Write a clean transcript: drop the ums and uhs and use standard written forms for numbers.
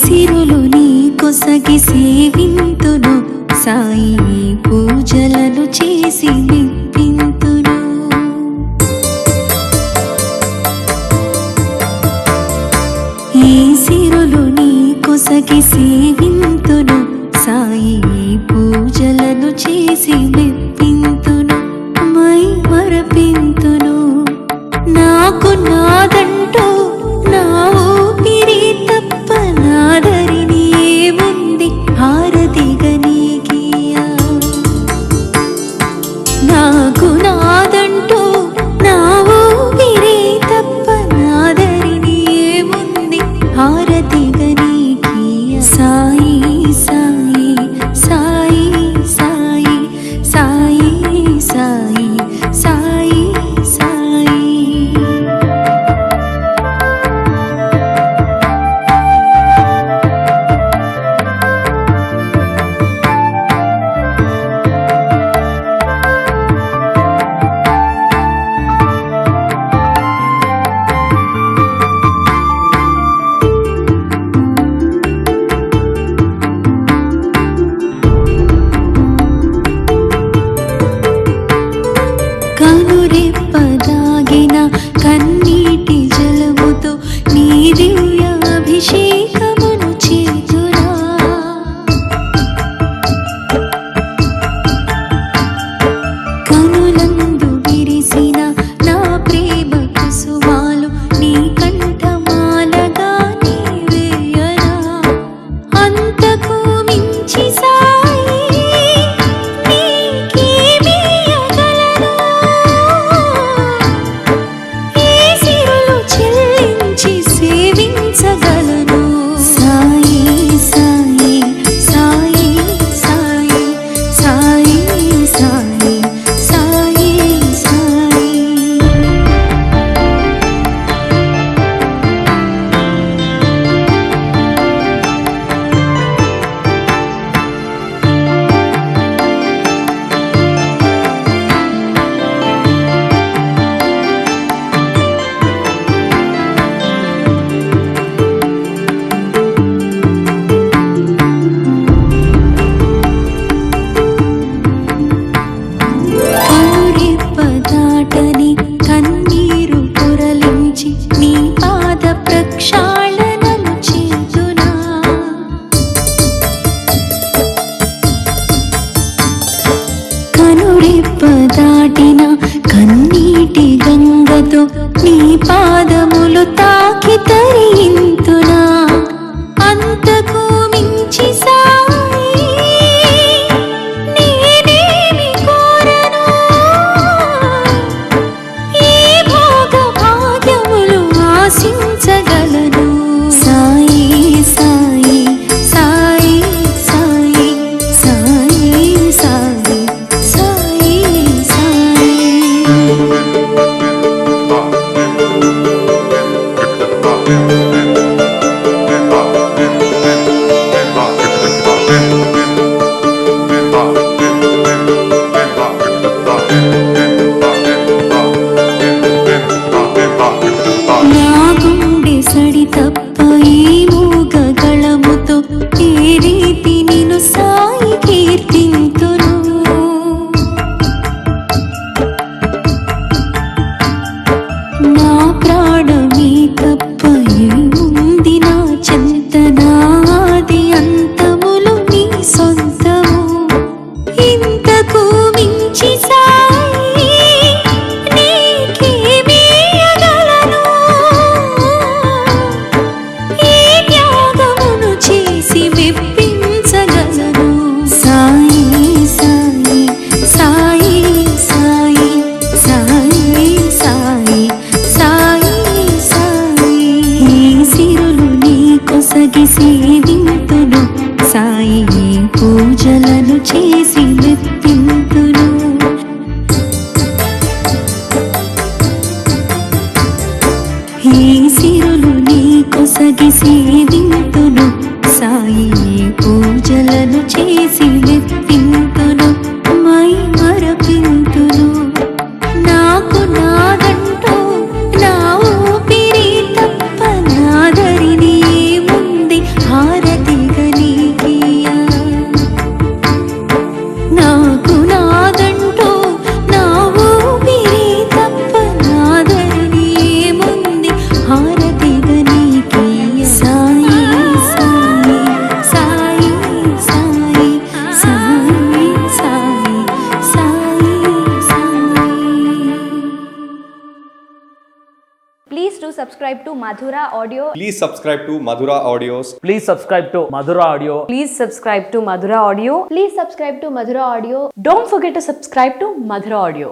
సిరులు నీ కొసగి సేవింతును సాయి పూజలను చేసి మెప్పింతును. ఈ సిరులు నీ కొసగి సేవింతును సాయి పూజలను చేసి మెప్పింతును. మై మరపింతును నాకు నాదంటూ నా ఊపిరి తప్ప నాదరిని ఏముంది హారతిగా నీకియా. నాకు నాదంటూ నా ఊపిరి తప్ప నాదరిని ఏముంది హారతిగా నీకియా. సాయి సాయి సాయి సాయి సాయి సాయి సాయి సాయి. కనురెప్పదాగిన కన్నీటి జలముతో నీ దివ్య అభిషేకమును చేతురా. కనులందు విరిసిన నా ప్రేమ కుసుమాలు నీ కంఠమాలగా నీ వేయరా. అంతకు మించి సాయి నీకేమియగలను. ఈ సిరులు చెల్లించి సేవించగలను. సాయి సాయి సాయి సాయి సాయి సాయి సాయి సాయి. కనురెప్పదాటని కన్నీరు పొరలించి నీ పాద ప్రక్షాళనలు చేతునా. కనురెప్పదాటిన కన్నీటి గంగతో నీ పాదములు తాకి తరింతునా. అంతకు మించి సాయి నేనేమి కోరను. ఈ భోగ భాగ్యములు ఆశించగలను. సాయి సాయి సాయి సాయి సాయి సాయి సాయి సాయి. ఈ సిరులు నీ కొసగి సేవింతును సాయి పూజలను చేసి మెప్పింతును మై మరపింతును నాకు నాదంటూ నా ఊపిరి తప్ప నాదరిని ఏముంది హారతిగా నీకియా నాకు నాదంటూ నా ఊపిరి తప్ప నాదరిని ఏముంది హారతిగా నీకియా Sai Sai Sai Sai Sai Sai Sai Sai. Please do subscribe to Madhura Audio. Please subscribe to Madhura Audios. Please subscribe to Madhura Audio. Please subscribe to Madhura Audio. Please subscribe to Madhura Audio. Don't forget to subscribe to Madhura Audio.